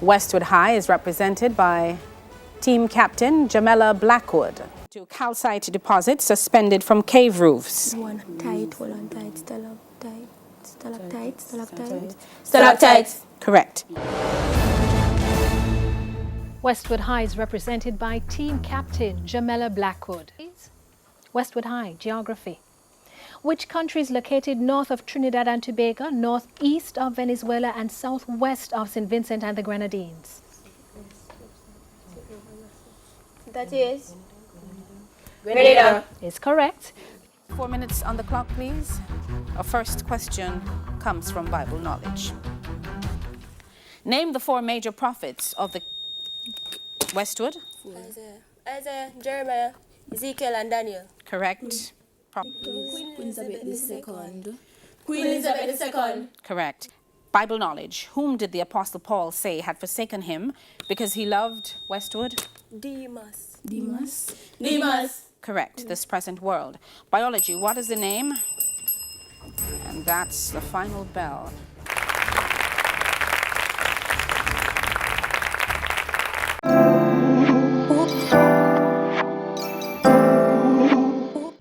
Westwood High is represented by team captain Jammella Blackwood. To calcite deposits suspended from cave roofs. Stalactites. Correct. Westwood High is represented by team captain Jammella Blackwood. Westwood High, geography. Which country is located north of Trinidad and Tobago, northeast of Venezuela, and southwest of St. Vincent and the Grenadines? That is Grenada. Is correct. 4 minutes on the clock, please. Our first question comes from Bible knowledge. Name the 4 major prophets of the Westwood. Isaiah, Jeremiah, Ezekiel, and Daniel. Correct. Queen Elizabeth II. Queen Elizabeth II. Correct. Bible knowledge. Whom did the Apostle Paul say had forsaken him because he loved Westwood? Demas. Correct. This present world. Biology. What is the name? And that's the final bell.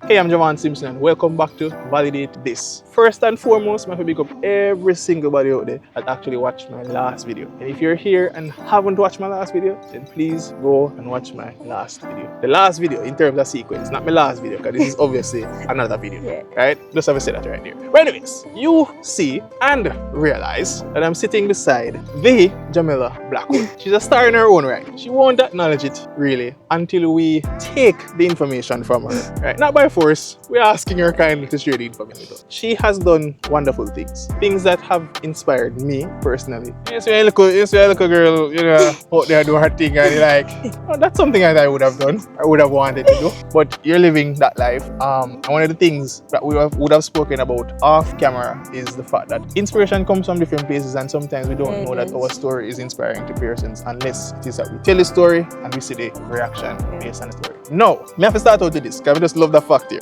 Hey, I'm Javaune Simpson and welcome back to Validate This. First and foremost, I have to pick up every single body out there that actually watched my last video. And if you're here and haven't watched my last video, then please go and watch my last video. The last video in terms of sequence, not my last video, because this is obviously another video, right? Just have to say that right there. But anyways, you see and realize that I'm sitting beside the Jammella Blackwood. She's a star in her own right. She won't acknowledge it really until we take the information from her, right? Not by force, we're asking her kindly to share the information with us. She has done wonderful things that have inspired me personally. Yes, you're a little girl, you know, out there doing her thing and you're like, oh, that's something that I would have done, I would have wanted to do. But you're living that life. And one of the things that we would have spoken about off camera is the fact that inspiration comes from different places, and sometimes we don't know that our story is inspiring to persons unless it is that we tell the story and we see the reaction based on the story. No, me have to start out with this because I just love the fact here.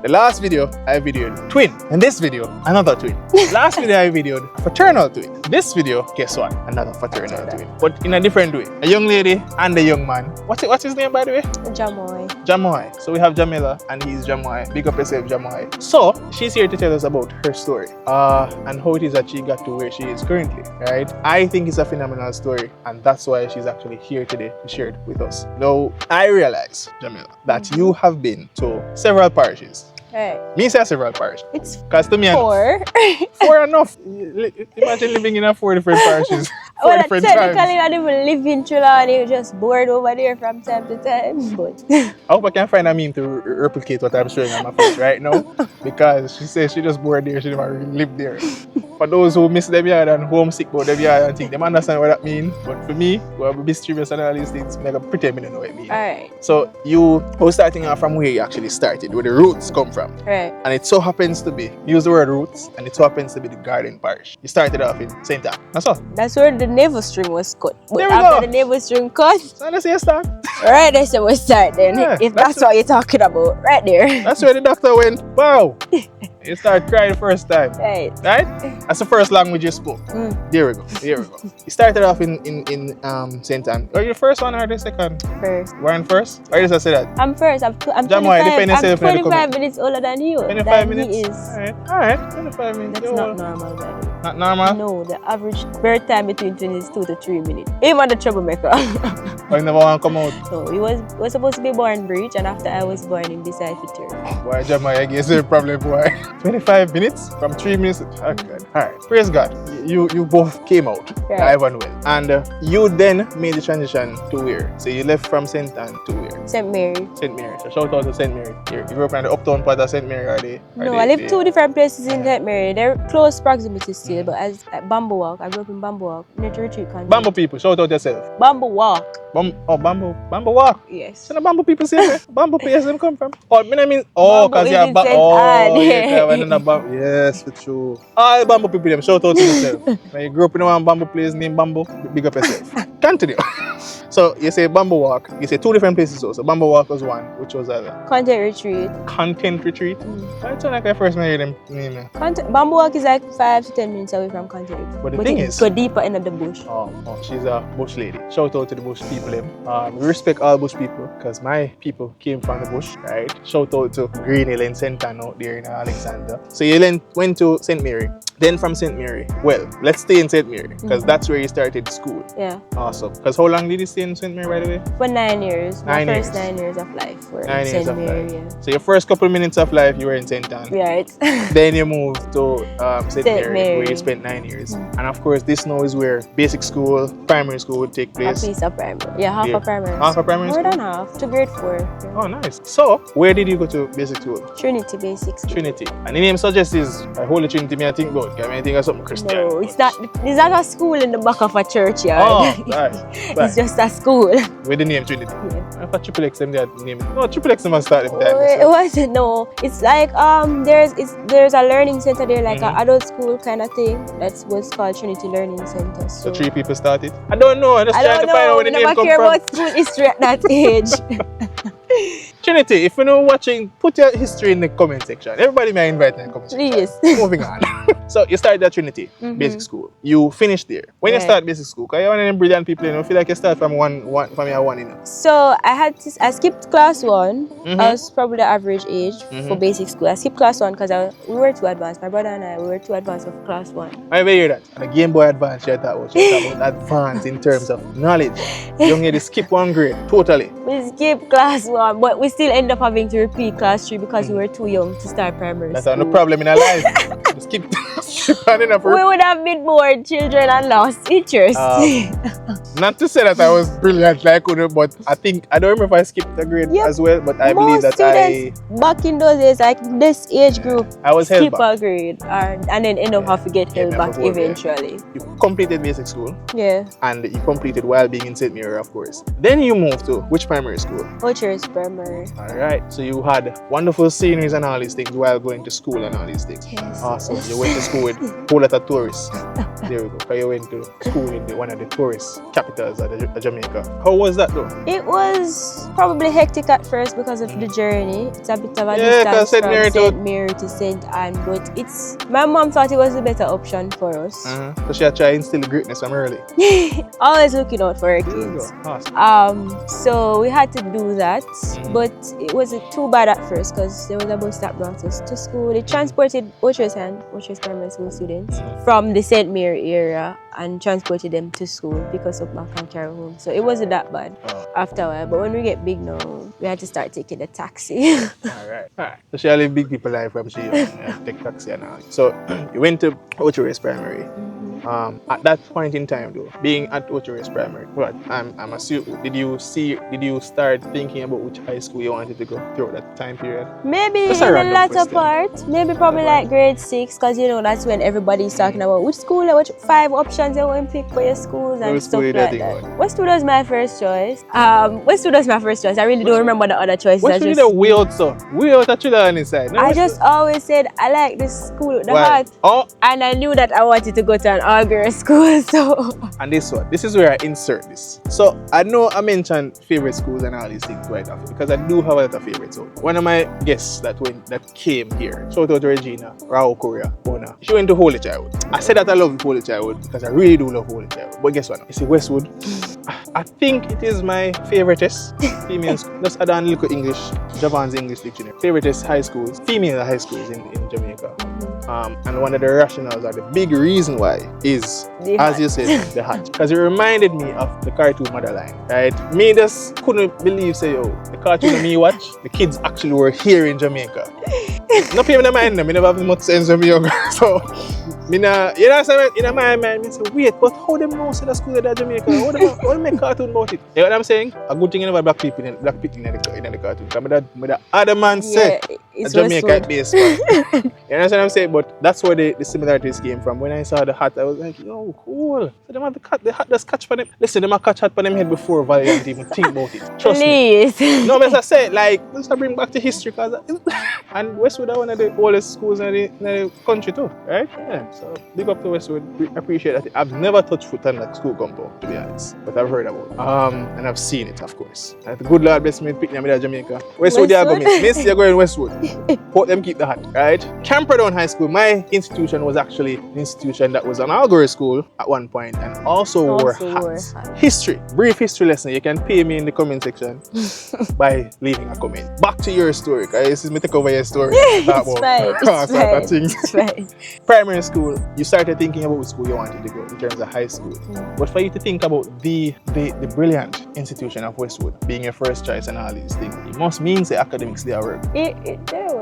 The last video I videoed twin, and this video another twin. Last video I videoed a fraternal twin. This video, guess what? Another fraternal twin, but in a different way. A young lady and a young man. What's his name by the way? Javaune. So we have Jammella and he's Javaune. Big up yourself, Javaune. So she's here to tell us about her story and how it is that she got to where she is currently. Right? I think it's a phenomenal story, and that's why she's actually here today to share it with us. Now I realize, Jammella, that you have been to several parishes. Right. Me say several parishes. It's because to me 4. 4 enough. Imagine living in 4 different parishes. 4 Well, different technically, times. I didn't live in Trulani, you're just bored over there from time to time. But I hope I can find a meme to replicate what I'm showing on my face right now. Because she says she just bored there, she never really lived there. For those who miss them yard and homesick about them yard and think, they understand what that means. But for me, who are mischievous and all these things, I can pretend I don't know what it means. alright, So you were starting off from where you actually started, where the roots come from. right. And it so happens to be, use the word roots, and it so happens to be the Garden Parish. You started off in St.Ann. That's all. That's where the navel string was cut. But There we after go. the navel string cut, So let's say you start. right, that's where we start then. Yeah, if that's that's what you're talking about, right there. That's where the doctor went, wow. You start crying the first time. Right. Right? That's the first language you spoke. There we go. You started off in St.Ann. Are you the first one or the second? First. Weren't first? Or did I say that? I'm first. I'm Javaune, 25. defend yourself I'm in the 25 comment. minutes older than you. 25 than minutes? He is. Alright. 25 minutes. That's not normal, by the way. Not normal? No, the average birth time between twins is 2 to 3 minutes. Even the troublemaker. Or you never want to come out? So he was supposed to be born breech, and after I was born in beside Fitur. Boy, Javaune, I guess you're probably boy. 25 minutes from 3 minutes. Okay. Alright. Praise God. You both came out alive and well. And you then made the transition to where? So you left from St.Ann to where? St. Mary. St. Mary. So shout out to St. Mary. You grew up in the uptown part of St. Mary, are they? No, I live 2 different places in St. Mary. They're close proximity still, but as at Bamboo Walk, I grew up in Bamboo Walk, nature retreat country. Bamboo people, shout out yourself. Bamboo Walk. Bamboo Walk. Yes. So the Bamboo people say Bamboo place them come from. Oh, I mean, oh, Bamboo because is you're in St. Ann. Yes, for true. All Bamboo people them shout out to yourself. When you grew up in one Bamboo place named Bamboo, big up yourself. Continue. So you say Bamboo Walk, you say two different places. So Bamboo Walk was one, which was other. Content retreat. Content retreat. That's like I first heard them name. Bamboo Walk is like 5 to 10 minutes away from content retreat. But the thing is, go deeper into the bush. Oh, she's a bush lady. Shout out to the bush people. We respect all bush people because my people came from the bush, right? Shout out to Green Hill and St.Ann out there in Alexander. So you then went to St. Mary. Then from St. Mary, well, let's stay in St. Mary because that's where you started school. Yeah. Awesome. Because how long did you stay in St. Mary, by the way? For 9 years. My 9 first years. 9 years of life were 9 in years St. of Mary. life. Yeah. So your first couple of minutes of life, you were in St.Ann. Right. Then you moved to St. Mary, Mary. where you spent 9 years. And of course, this now is where basic school, primary school would take A place. piece of primary. Yeah, half a primary. Half a primary More school? than half. To grade 4. Yeah. Oh, nice. So, where did you go to basic school? Trinity Basic School. Trinity. And the name suggests is I Holy Trinity, me I think about. Because I think of something Christian. No, it's not a school in the back of a churchyard. Oh, right. It's just a school. With the name Trinity. Yeah. I thought Triple X them that name. No, Triple X them must start them It time. wasn't, no. It's like there's a learning center there, like an adult school kind of thing. That was called Trinity Learning Center. So 3 people started? I don't know. I'm just trying to find out where the name never come care from. about school history at that age. Trinity, if you're not watching, put your history in the comment section. Everybody may invite in the comment Please. section. Moving on. So you started at Trinity Basic School. You finished there. When you Right. start basic school, because you're one of them brilliant people, you know, feel like you start from year one, you know. So I skipped class 1. I was probably the average age for basic school. I skipped class 1 because we were too advanced. My brother and I, we were too advanced for class 1. I ever hear that. And a Game Boy Advance, you talk about advance in terms of knowledge. You don't get to skip one grade, totally. We skipped class 1, but we still end up having to repeat class 3 because we were too young to start primary That's school. no problem in our life. You skip on enough. We would have been bored children and lost interest. Not to say that I was brilliant like you, but I don't remember if I skipped a grade Yep. as well, but I believe Most that students back in those days, like this age group, I was held skip back. a grade and then end up have to get held back eventually. You completed basic school Yeah. and you completed while being in St. Mary, of course. Then you moved to which primary school? Butcher's primary. Alright, so you had wonderful sceneries and all these things while going to school and all these things. Yes. Awesome. You went to school with a whole lot of tourists. There we go. So you went to school in one of the tourist capitals of Jamaica. How was that though? It was probably hectic at first because of the journey. It's a bit of a 'cause distance St. from Mary St. Mary to St. Ann, but my mom thought it was a better option for us. So she had tried to instill greatness from early. Always looking out for her There you kids. go. Awesome. So we had to do that, but it wasn't too bad at first because there was a bus that brought us to school. It transported Butcher's primary school students from the St. Mary area and transported them to school, pick us up back and carry home. So it wasn't that bad after a while. But when we get big now, we had to start taking a taxi. Alright. So she had a big people life from she take taxi and all. So you went to Ocho Primary. At that point in time though, being at Ocho Primary, what I'm assuming did you start thinking about which high school you wanted to go throughout that time period? Maybe That's in a the random latter question. part, maybe probably like grade 6, because you know that's when everybody's talking about which school, which 5 options you want to pick for your schools and Which stuff school you like think that. about? Westwood was my first choice. Westwood was my first choice. I really don't remember the other choices. What's really the weird stuff? Weird that you on inside. No, I just always said I like this school with the Why? heart, Oh, and I knew that I wanted to go to an all-girls school. So and this is where I insert this. So I know I mentioned favorite schools and all these things quite often because I do have a lot of favorites. So one of my guests that came here, shout out to Regina, Rao Korea, Bona. She went to Holy Child. I said that I love Holy Child because I really do love Holy Child. But guess what? You see Westwood. I think it is my favoriteest female school. Just add on little English, Javaune's English dictionary. Favoriteest high schools, female high schools in Jamaica. And one of the rationales or the big reason why is, as you said, the hat. Because it reminded me of the cartoon Motherline, right? Me just couldn't believe, the cartoon that me watch, the kids actually were here in Jamaica. No people in mind them, I never have much sense of me. So, in my mind, I say, wait, but how them know say the school is in Jamaica? How them make cartoon about it? You know what I'm saying? A good thing about black people in the cartoon. Because the other man said, it's Jamaica based. You understand what I'm saying? But that's where the similarities came from. When I saw the hat, I was like, yo, cool. So them have the hat just catch for them. Listen, them have catch hat for them head before Valiant even think about it. Trust me. No, as I said, like, let's bring back to history. And Westwood are one of the oldest schools in the country too, right? Yeah. So big up to Westwood. We appreciate that. I've never touched foot on that school compound, to be honest, but I've heard about it. And I've seen it, of course. And the good Lord bless me, pick me in Jamaica. Westwood, you go, miss, you're going Westwood. Port them keep the hat, right? Camperdown High School, my institution was actually an institution that was an all-girl school at one point and also wore hats. History, brief history lesson. You can pay me in the comment section by leaving a comment. Back to your story, guys. This is me take over your story. It's fine. Primary school, you started thinking about what school you wanted to go in terms of high school. But for you to think about the brilliant institution of Westwood being your first choice and all these things, it must mean the academics they are work.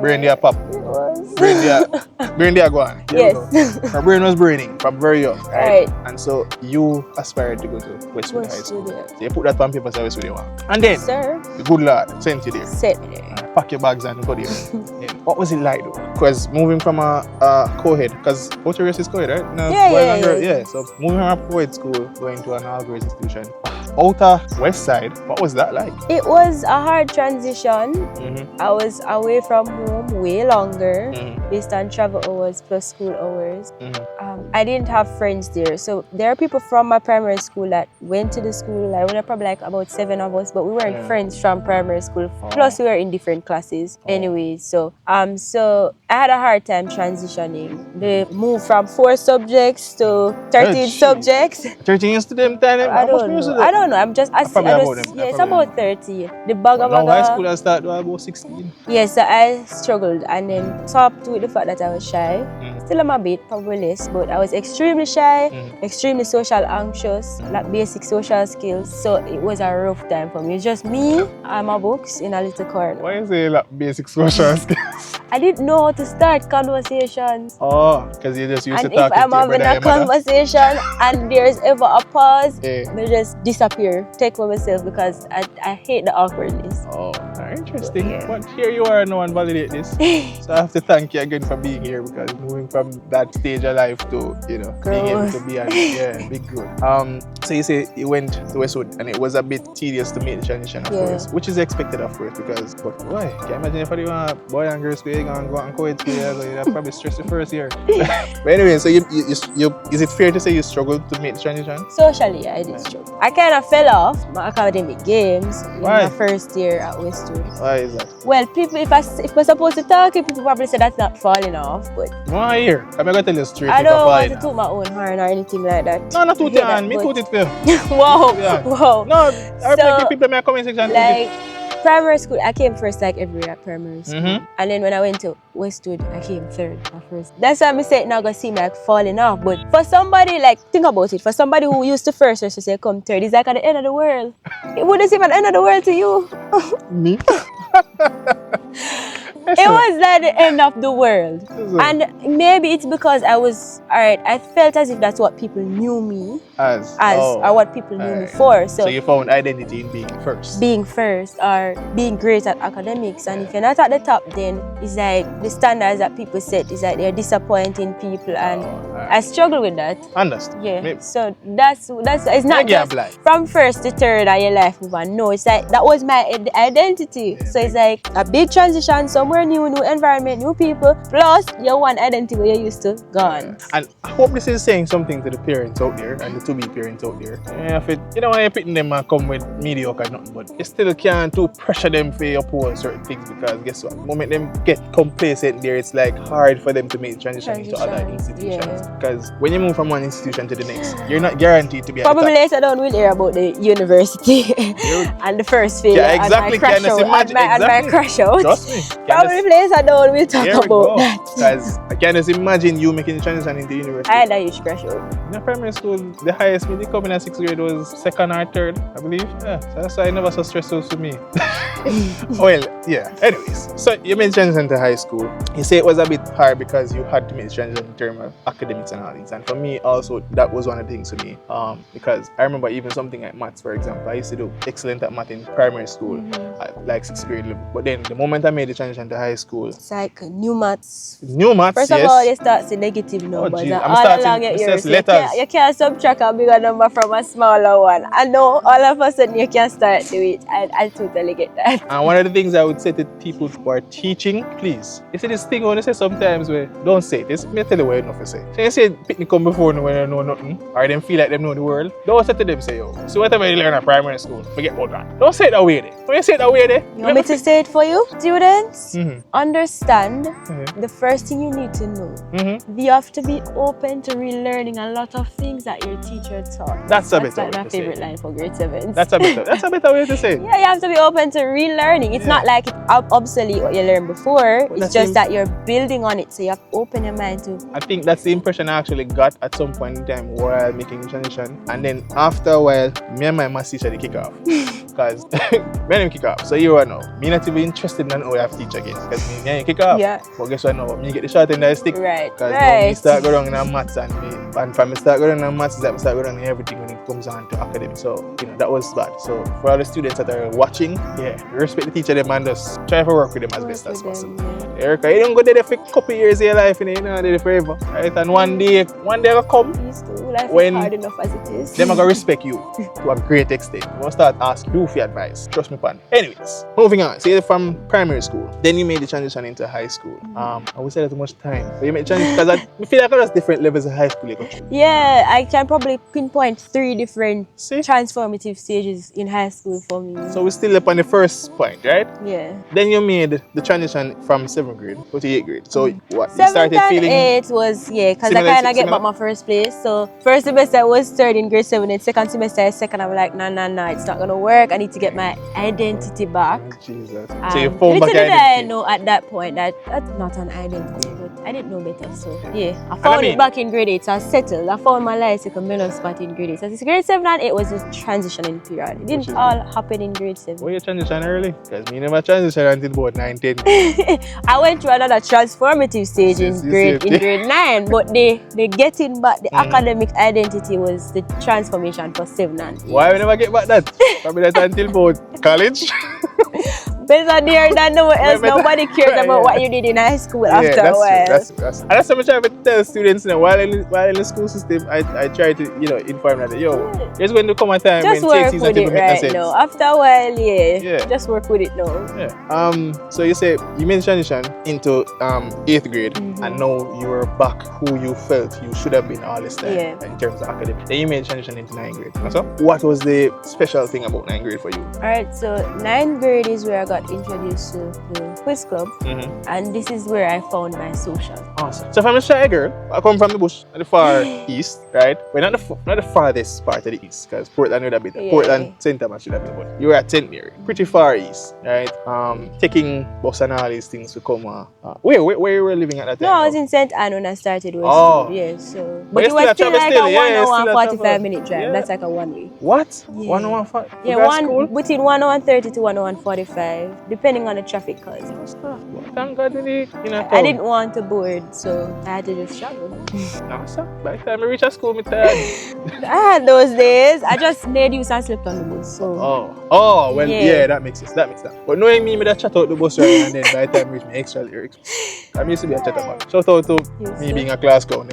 Brain they are pop. It was. Brain they are go on. Yes. Her brain was braining from very young, right? And so you aspired to go to Westwood High School. Yeah. So you put that on paper, so Westwood you want. And then, the good Lord sent you there. Sent me there. Pack your bags and go there. Yeah. What was it like though? Because moving from a co-ed, because both your race is co-ed, right? No, yeah. So moving from a co-ed school, going to an all-girls institution. Outer West Side, what was that like? It was a hard transition. I was away from home way longer, based on travel hours plus school hours. I didn't have friends there. So there are people from my primary school that went to the school. I were probably like about 7 of us, but we weren't friends from primary school. Plus we were in different classes. Anyways, so I had a hard time transitioning. The move from 4 subjects to 13 subjects. 13 to them time? I don't know. I'm just asking. It's about 30. The bugger. Now high school I started about 16. Yes, so I struggled and then topped with the fact that I was shy. Still I'm a bit, probably less, but I was extremely shy, extremely social anxious, like basic social skills. So it was a rough time for me. It's just me and my books in a little corner. Why is it like basic social skills? I didn't know how to start conversations. Oh, because you just used to talk to your brother. And if I'm having a conversation and there's ever a pause, I just disappear, take for myself because I hate the awkwardness. Oh, interesting. Yeah. But here you are now and validate this. So I have to thank you again for being here because moving from that stage of life to, being able to be big growth. So you say you went to Westwood and it was a bit tedious to make the transition, of course, which is expected, of course, because, but boy, can you imagine if you want a boy and girl school, you're going to go out and co-ed school, you'd probably stress the first year. But anyway, so you is it fair to say you struggled to make the transition? Socially, I did struggle. I kind of fell off my academic games in my first year at Westwood. Why is that? Well, people, if we're supposed to talk, people probably say that's not falling off, but... Why here? I'm going to tell you straight. I don't want to toot my own horn or anything like that. No, not toot your horn. Me toot it for you. Whoa. No, I people in my comment section. Like, primary school, I came first like every year at primary school. And then when I went to Westwood, I came third at first. That's why I say it now gonna seem like falling off. But for somebody, like, think about it. For somebody who used to first to say come third, it's like at the end of the world. It wouldn't seem at the end of the world to you. Me? It was like the end of the world. And maybe it's because I felt as if that's what people knew me or what people knew me for. So you found identity in being first. Being first or being great at academics. And if you're not at the top, then it's like the standards that people set is like they're disappointing people, and I struggle with that. Understand. Yeah. Maybe. So that's it's not just from first to third of your life move on. No, it's like that was my identity. So it's like a big transition, somewhere new environment, new people, plus your one identity where you used to gone. And I hope this is saying something to the parents out there and the to-be parents out there. You know when you're picking them and come with mediocre nothing, but you still can't too pressure them for your poor certain things, because guess what? The moment them get complacent there, it's like hard for them to make the transition into other institutions. Because when you move from one institution to the next, you're not guaranteed to be at the top. Probably later down we'll hear about the university and the first failure and my crash out and my crash out. Trust me. Probably later down we'll talk about that. Because I can just imagine you making the transition into university. I had a huge crash out. In primary school, the highest me coming in 6th grade was 2nd or 3rd, I believe. Yeah, so that's why I never so stressful to me. Well, yeah. Anyways, so you made transition into high school. You say it was a bit hard because you had to make the transition in terms of academics and all things. And for me also, that was one of the things for me. Because I remember even something like maths, for example. I used to do excellent at math in primary school at like 6th grade level. But then the moment I made the transition to high school? It's like new maths. New maths, First yes. of all, they start the negative numbers. geez. And I'm all starting- along it at says yours. letters. You can't subtract a bigger number from a smaller one. I know all of a sudden you can start to it. I totally get that. And one of the things I would say to people who are teaching, please, you see this thing when you say sometimes where don't say this, me tell you what you know to say. So you say picnic come before when they know nothing, or them feel like them know the world. Don't say to them say yo. So whatever you learn at primary school, forget about that. Don't say it that way there. When you say it that way there, You want me to say it for you? Students, Mhm. understand Mhm. the first thing you need to know. Mhm. You have to be open to relearning a lot of things that your teacher taught. That's a That's better like way my to say favorite it. line for grade 7. That's a better way to say it. Yeah, you have to be open to relearning. It's Yeah. not like it's obsolete what you learned before. It's that's just the- that you're building on it. So you have to open your mind to. I think that's the impression I actually got at some point in time while making the transition. And then after a while, me and my maths teacher they kick off. Because me and him kick off. So you know, me not even interested in how I have to teach again. Because me and him kick off. Yeah. But guess what now? Me get the short end of the stick. Right. Because now me Right. start going in maths and from me start going in maths, that me start going in everything when it comes on to academics. So, you know, that was bad. So for all the students that are watching, yeah, respect the teacher them and just try to work with them as best as possible. Erica, you don't go there for a couple of years of your life, you know, there forever. Right? And one day will come, Life when is hard enough as it is. them are gonna respect you to a great extent. You won't start asking you for advice. Trust me, pan. Anyways, moving on. So you're from primary school, then you made the transition into high school. I would say that too much time. But you made the transition because I feel like there's different levels of high school you go through. Yeah, I can probably pinpoint 3 different See? transformative stages in high school for me. So we're still up on the first point, right? yeah. Then you made the transition from 7th grade to 8th grade. So what? You 7th started and feeling 8th was, yeah, because I Similar- kind of get similar? back my first place. So first semester I was third in grade 7, and second semester I second. I'm like, nah, it's not gonna work. I need to get my identity back. Jesus. And So you found back little did I identity. know at that point that that's not an identity, but I didn't know better. So yeah, I found mean- it back in grade 8. So I settled. I found my life like a mellow spot in grade 8. So it's grade 7 and 8 was a transitioning period. It Which didn't is all happen in grade 7. Why you transition early? Because me never transition until about 9, 10. I went through another transformative stage Yes, in yes, yes. grade 9, but the getting back the Mm. academic identity was the transformation for 7 and 8. Why we never get back that? Probably that until about college. Better there than nowhere else. Better- Nobody cares Yeah, about yeah. what you did in high school Yeah, after a that's while. true. That's true. And that's what I'm trying to tell students now. While in the school system, I try to inform them that there's going to come a time Just when work takes with even it make no right sense. now. After a while, Yeah. just work with it now. Yeah. So you say you made the transition into 8th grade, and now you were back who you felt you should have been all this time Yeah. in terms of academics. Then you made the transition into 9th grade. So what was the special thing about 9th grade for you? Alright, so 9th grade is where I got introduced to the quiz club, and this is where I found my social. Awesome. So if I'm a shy girl, I come from the bush at the far east, right? Well, not the farthest part of the east, because Portland would have been Yeah. Portland Center should have been, but you were at St. Mary, pretty far east, right? Taking bus and all these things to come. Where you were living at that time? No, I was in St.Ann when I started West Oh. School, yeah, so. But But you it was still still travel like still, a yeah, 1 hour still and a 45 travel. minute drive. Yeah. That's like a 1 way. What? Yeah. 1 hour for Yeah, school? between 1 hour and 30 to 1 hour and 45, depending on the traffic cause. Thank God I didn't want to board, so I had to just travel. No, sir. By the time I reach a school, I'm tired. I had those days. I just made use and slept on the bus. So Well, Yeah. that makes sense. But knowing me that chat out the bus right and then by the time I reach my extra lyrics, I used to be a chatterman. Shout out to Yes, me sir. being a class clown.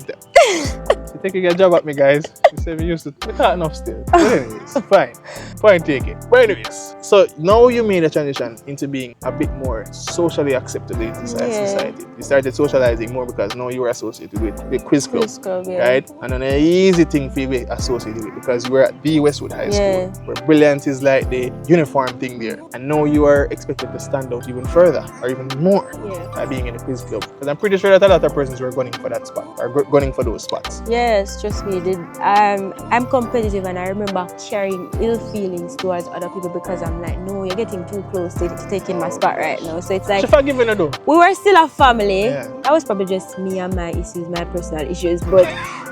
You taking a job at me, guys. You say we used to. We talk enough still. But anyways, fine. Point taken. But anyways, so now you made a transition into being a bit more socially accepted in society. You started socializing more because now you were associated with the quiz club. Quiz club, yeah. Right? And an easy thing for you to be associated with because you were at the Westwood High Yeah. School, where brilliant is like the uniform thing there. And now you are expected to stand out even further or even more Yeah. by being in the quiz club. Because I'm pretty sure that a lot of persons were gunning for that spot or gunning for those spots. Yes, trust me. I'm competitive, and I remember carrying ill feelings towards other people because I'm like, no, you're getting too close to taking my spot right now. So it's like She forgiving her though. we were still a family. Yeah. That was probably just me and my issues, my personal issues, but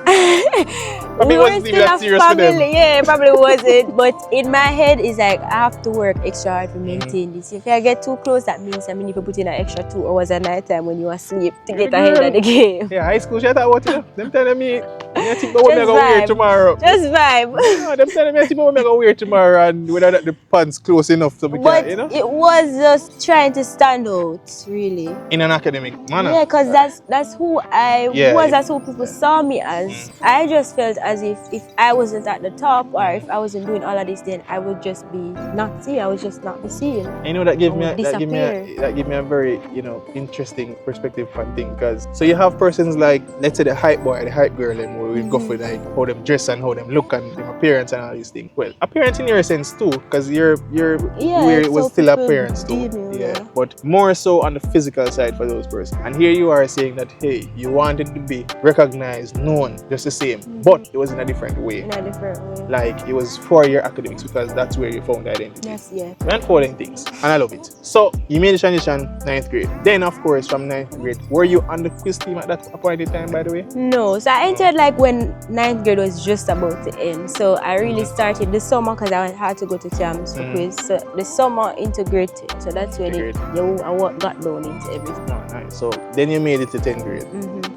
Probably we were wasn't even still that a serious for them. family. Yeah, it probably wasn't. But in my head, it's like I have to work extra hard to maintain this. If I get too close, that means I need to put in an extra 2 hours at night time when you're asleep to get ahead of the game. Yeah, high school she thought about you. Them telling me I think about what I'm going to wear tomorrow. Just vibe. No, them telling me I think about what I'm going to wear tomorrow and whether the pants close enough so we But can, you know? it was just trying to stand out, really. In an academic manner. Yeah, because that's who I was. That's who people saw me as. I just felt as if I wasn't at the top or if I wasn't doing all of this, then I would just be not seen. I would just not be seen. You know, that gave me a very, interesting perspective on thing. Because so you have persons like, let's say the hype boy, the hype girl, and we go for like how them dress and how them look and their appearance and all these things. Well, appearance in your sense too, because your weird was still appearance too. But more so on the physical side for those persons. And here you are saying that, hey, you wanted to be recognized, known, just the same, but it was in a different way. In a different way. Like it was for your academics because that's where you found identity. Yes, yeah. We're unfolding things, and I love it. So you made the transition 9th grade. Then, of course, from 9th grade, were you on the quiz team at that point in time, by the way? No, so I entered like when 9th grade was just about to end. So I really started the summer because I had to go to camps for quiz. So the summer into grade 10. So that's when I got down into everything. Oh, nice. So then you made it to 10th grade.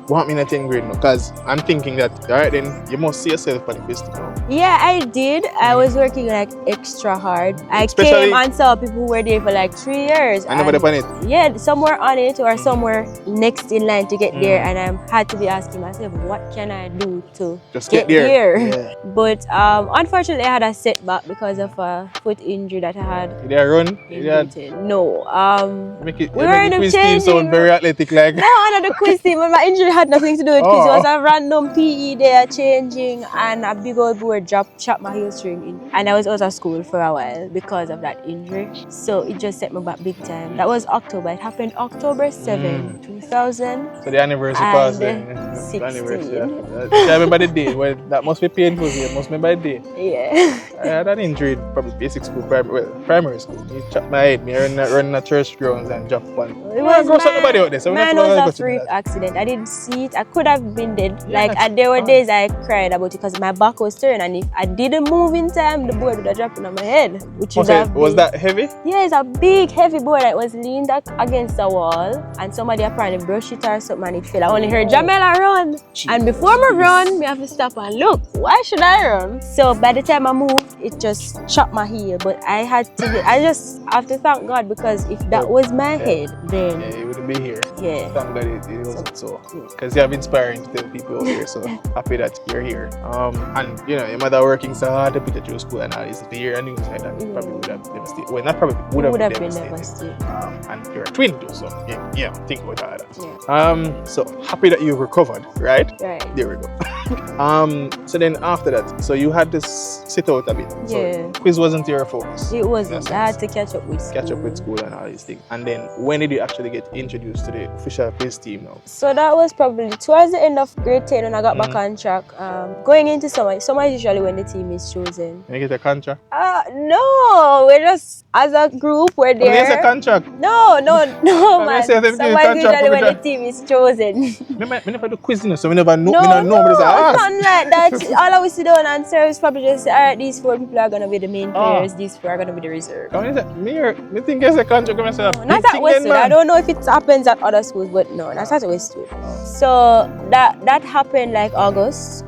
What mean at 10th grade now? Because I'm thinking that, all right, then you must see yourself on the quiz team now. Yeah, I did. I was working like extra hard. I came and saw people who were there for like 3 years. And nobody on it? Yeah, some were on it or some were next in line to get there. And I had to be asking myself, what can I do to just get there? Yeah. But unfortunately, I had a setback because of a foot injury that I had. Did I run? No. We were in the quiz team sound very athletic like. No, under the quiz team. My injury had nothing to do with quiz. It was a random PE there changing and a big old board chopped my heel string in. And I was out of school for a while because of that injury. So it just set me back big time. That was October. It happened October 7, 2000. So the anniversary passed then. 16. The anniversary. I remember the day. Well, that must be painful for you. Must remember the day. Yeah. I had an injury probably basic school, primary school. He chopped my head. Me running at church grounds and dropped one. It was nobody out there. So mine was a freak accident. I didn't see it. I could have been dead. There were days I cried about it because my back was turned, and if I didn't move in time, the board would have dropped on my head. Which was that heavy? Yeah, it's a big, heavy board that was leaned against the wall, and somebody apparently brushed it or something, and it fell. I only heard Jammella run, and before I run, I have to stop and look. Why should I run? So by the time I moved, it just chopped my heel. But I just have to thank God, because if that was my head, then you wouldn't be here. Yeah. Thank God it wasn't so. Because you have inspiring to tell people out here, so happy that you're here. And your mother working so hard to put you through school and all this. To hear news like that, you probably would have devastated. Well, not probably, would have been devastated. And you're a twin too, so think about all that. Yeah. So happy that you recovered, right? Right. There we go. So then after that, so you had to sit out a bit. Yeah. So quiz wasn't your focus. It wasn't. I had to catch up with school and all these things. And then when did you actually get introduced to the official quiz team now? So that was probably towards the end of grade 10 when I got back on track. Going into summer. Summer is usually when the team is chosen. You get a contract? No. We're just, as a group, we're there. There's a contract? No, man. Summer is usually when the team is chosen. We never do quiz, so we never know. No, it's nothing like that. All I will sit down and service probably just say, all right, these 4 people are going to be the main players, these 4 are going to be the reserve. Me think it's a contract. Not at Westwood. I don't know if it happens at other schools, but no, not at Westwood. So that happened like August,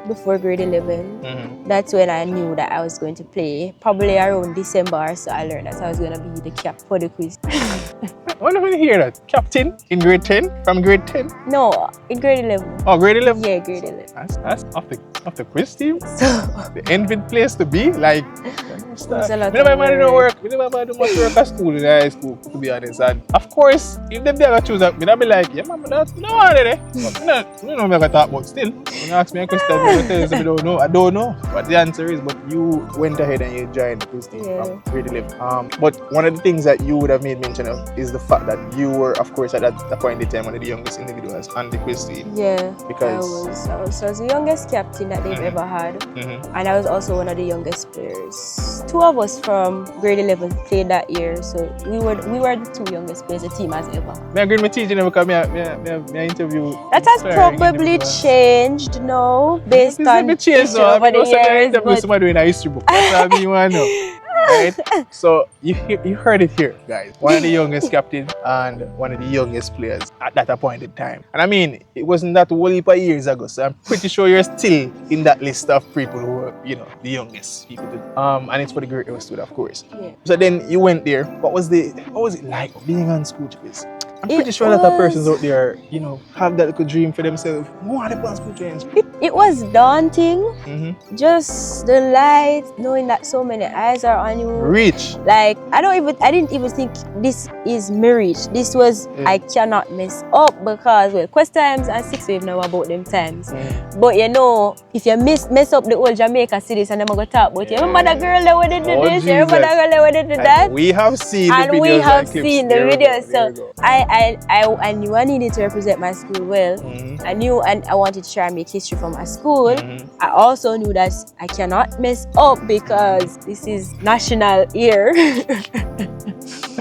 before grade 11. That's when I knew that I was going to play. Probably around December, so I learned that I was going to be the cap for the quiz. I wonder when you hear that. Captain in grade 10? From grade 10? No, in grade 11. Oh, grade 11? Yeah, grade 11. That's off the quiz team? The envied place to be? Like, we never mind no work. We never mind much work at school, in high school, to be honest. And of course, if them there choose that, I'll be like, yeah, man, no one there. No, I'm going to talk about still. When you ask me a question, I'm going to tell you something I don't know. I don't know what the answer is, but you went ahead and you joined the quiz team from grade 11. But one of the things that you would have made mention of is the fact that you were, of course, at that point in time, one of the youngest individuals on the quiz team. Yeah, because I was the youngest captain that they've ever had, and I was also one of the youngest players. 2 of us from grade 11 played that year, so we were the 2 youngest players the team has ever. I agree with teaching them because I interview. That has probably changed now based on over the years. But somebody in a history book. That's all you want to know. Right? So you heard it here, guys. One of the youngest captains and one of the youngest players at that appointed time. And I mean, it wasn't that whole heap of years ago, so I'm pretty sure you're still in that list of people who are, you know, the youngest people. And it's for the Great Westwood, of course. Yeah. So then you went there. What was it like being on school trips? I'm pretty sure a lot of persons out there, you know, have that little dream for themselves. More than on school trips. It was daunting. Mm-hmm. Just the light, knowing that so many eyes are on you. Reach. Like I didn't even think this is my reach. This was I cannot mess up because well, quest times and 6 wave now about them times. But you know, if you mess up the old Jamaica cities and them go talk about you. Remember that girl that did this? You remember that girl that did that? We have seen the videos and we have clips. seen the videos. So I knew I needed to represent my school well. I knew and I wanted to try and make history for my school. I also knew that I cannot mess up because this is national year.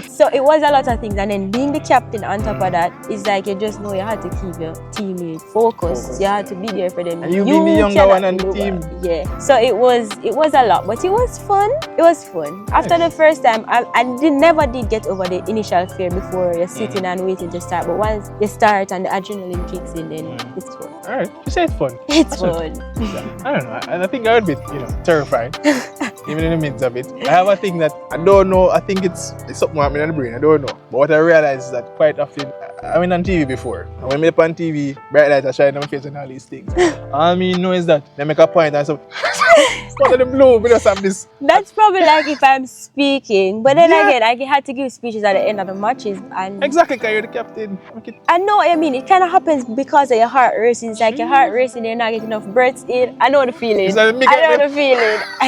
So it was a lot of things, and then being the captain on top of that, it's like you just know you had to keep your teammate focused. You had to be there for them. And you being the younger one on the team. Yeah. So it was a lot, but it was fun. It was fun. After the first time, I never did get over the initial fear before you're sitting and waiting to start. But once you start and the adrenaline kicks in, then it's fun. All right, you say it's fun. It's fun. I don't know. I think I would be, you know, terrified, even in the midst of it. I have a thing that I don't know. I think it's something happening in the brain. I don't know. But what I realize is that quite often, I went on TV before. And when I up on TV, bright lights are shining on my face and all these things. All I mean know is that they make a point and so what are the blue? We just have this. That's probably like if I'm speaking, but then again, I had to give speeches at the end of the matches, and exactly, because you're the captain. Okay. I know what I mean. It kind of happens because of your heart racing. It's like your heart racing, you're not getting enough breaths in. I know the feeling. I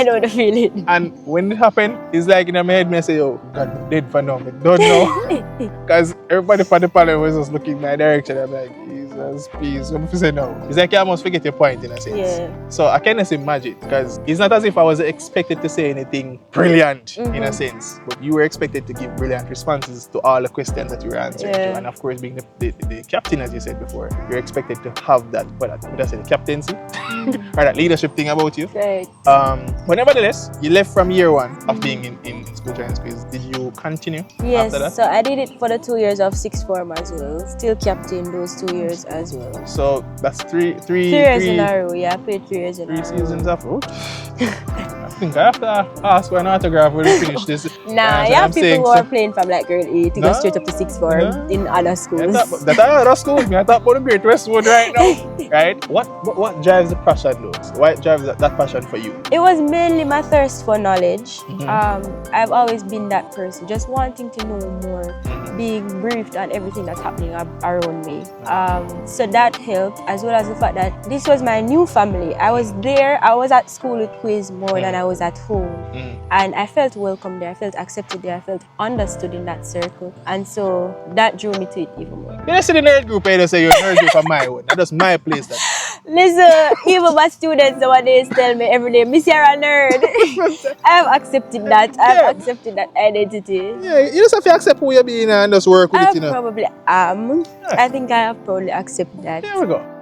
know the feeling. And when it happened, it's like in my head, I say, "Oh God, I'm dead for now." I don't know, because everybody from the panel was just looking in my direction. I'm like, Jesus, please, what if you say no? It's like you almost forget your point in a sense. Yeah. So I kind of say magic, because it's not as if I was expected to say anything brilliant in a sense, but you were expected to give brilliant responses to all the questions that you were answering to. And of course, being the captain, as you said before, you're expected to have that, the captaincy or that leadership thing about you. Right. But nevertheless, you left from year one of being in school training space. Did you continue after that? Yes, so I did it for the 2 years of sixth form as well. Still captain those 2 years as well. So that's three years in a row. Yeah, I played 3 years in a row. 3 seasons of I think I have to ask for an autograph when we finish this. Nah, you have people who are playing from like grade 8 to go straight up to sixth form in other schools. That's other schools. I talk about the Great Westwood right now. Right? What drives the passion though? What drives that passion for you? It was mainly my thirst for knowledge. I've always been that person, just wanting to know more, being briefed on everything that's happening around me. So that helped, as well as the fact that this was my new family. I was there, I was at school with Quiz more than I was at home. And I felt welcome there, I felt accepted there, I felt understood in that circle. And so that drew me to it even more. You don't see the nerd group, you don't say you're a nerd group of my own. That's my place. Listen, even my students nowadays tell me every day, Miss, you're a nerd. I have accepted that. I have accepted that identity. Yeah, you just have to accept who you're being and just work with it, you know. I probably am. I think I have probably accepted that. There we go.